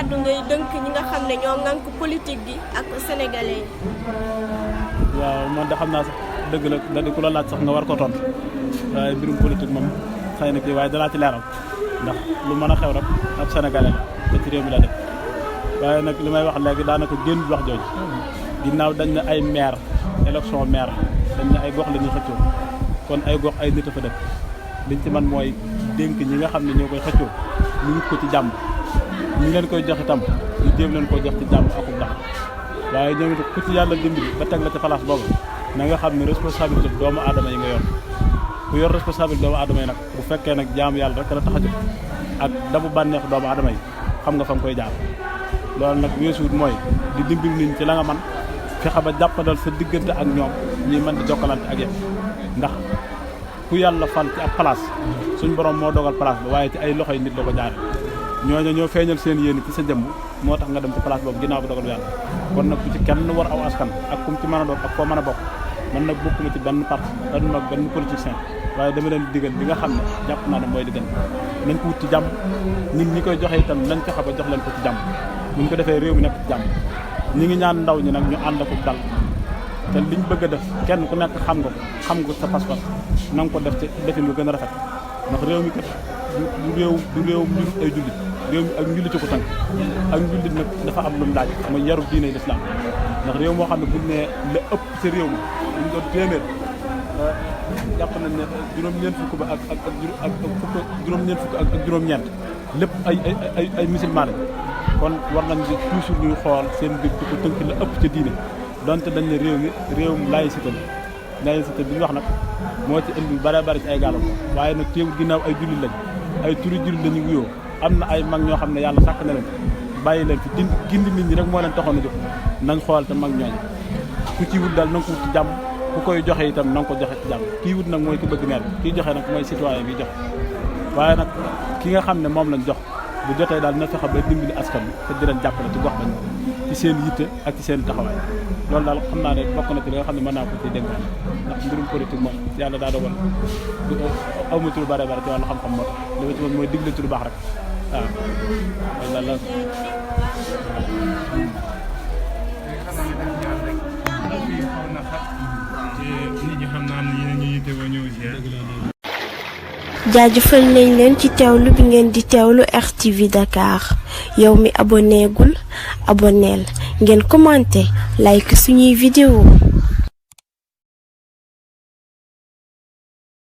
kàddu ngay dënk ñi nga xam ne ñoo ŋànk politique gi ak sénégalais yi. waaw man de xam naa sax dëgg la da di ku la laaj sax nga war ko tontu waaye mbirum politique moom xëy na kii waaye dalaa ci leeral ndax lu mën a xew rek ab sénégalais la te ci réew mi la def waaye nag li may wax léegi daanaka génn wax jooju ginnaaw dañ ne ay maire élection maire dañ ne ay gox la ñuy xëccoo kon ay gox ay nit a fa dëkk liñ ci man mooy dénk ñi nga xam ne ñoo koy xëccoo ñu wut ko ci jàmm ñu leen koy jox itam ñu jéem leen koo jox ci jàmm akub ndax waaye ñoom it ku ci yàlla dimbali ba teg la ci place boobu na nga xam ne responsabilité doomu aadama yi nga yor ku yor responsabilité doomu aadama yi nag bu fekkee nag jaamu yàlla rek la tax a jóg ak damu bànneexu doomu aadama yi xam nga fa nga koy jaar loolu nag weesuut mooy di dimbali nit ñi ci la nga man fexe ba jàppandal sa diggante ak ñoom ñuy mën di jokkalante ak yéen ndax ku yàlla fal ci ab place suñ borom moo dogal place ba waaye ci ay loxoy nit la ko jaare ñooñu ñoo feeñal seen yéen ci sa jëmm moo tax nga dem ci place boobu ginnaaw bi dogal yàlla kon nag bu ci kenn war aw askan ak kum ci mën a doon ak koo mën a bokk man nag bokkuma ci benn parti aduna ak benn politicien waaye dama leen digal bi nga xam ne jàpp naa ne mooy li gën nañ ko wut ci jàmm nit ñi koy joxe itam nañ fexe ba jox leen ko ci jàmm buñ ko defee réew mi nekk ci jàmm ñi ngi ñaan ndaw ñi nag ñu ànd ko dal te liñ bëgg a def kenn ku nekk xam nga sa pas-pas na nga ko def ci defin lu gën a rafet ndax réew mi kat du réew ñu ay jullit réew mi ak njullit ci ko tànk ak njullit nag dafa am lu mu laaj mooy yaru diine l'islam ndax réew moo xam ne buñ ne la ëpp ci réew mi buñ doon téeméer jàpp nañ ne juróom-ñeent fukk ba ak juróom-ñeent fukk ak juróom-ñeent lépp ay musulman lañ kon war nañ di toujours ñuy xool seen mbir di ko tënk la ëpp ca diine donte dañ ne réew mi réewum laïcité bi ñu wax nag moo ci indi bare bare ci ay gàllam waaye nag teewul ginnaaw ay jullit lañ ay turi jullit lañu wuyoo am na ay mag ñoo xam ne yàlla sàkk na leen bàyyi leen fi gindi nit ñi rek moo leen taxoon a jóg nañ xool te mag ñooñu ku ci wut daal na nga ko wut ci jàmm ku koy joxe itam na nga ko joxe ci jàmm kii wut nag mooy ki bëgg meer bi kii joxe nag mooy citoyen bi joxe waaye nag ki nga xam ne moom lañ jox bu jotee daal na fexe ba dimbali askan bi te di leen jàppale ci gox bañ ci seen yitte ak ci seen taxawaay loolu daal xam naa ne bokk na ci li nga xam ne mën naa ko ci dénk ndax mbirum politique moom yàlla daa dogal aw ma ci lu bare bare ci wàllu xam-xam moo tax li ma ci moom mooy digle ci lu baax rek waaw loolu la jaajëfal nañ leen ci teewlu bi ngeen di teewlu RTV Dakar yow mi abonné gul abonneel ngeen commenté like suñuy vidéo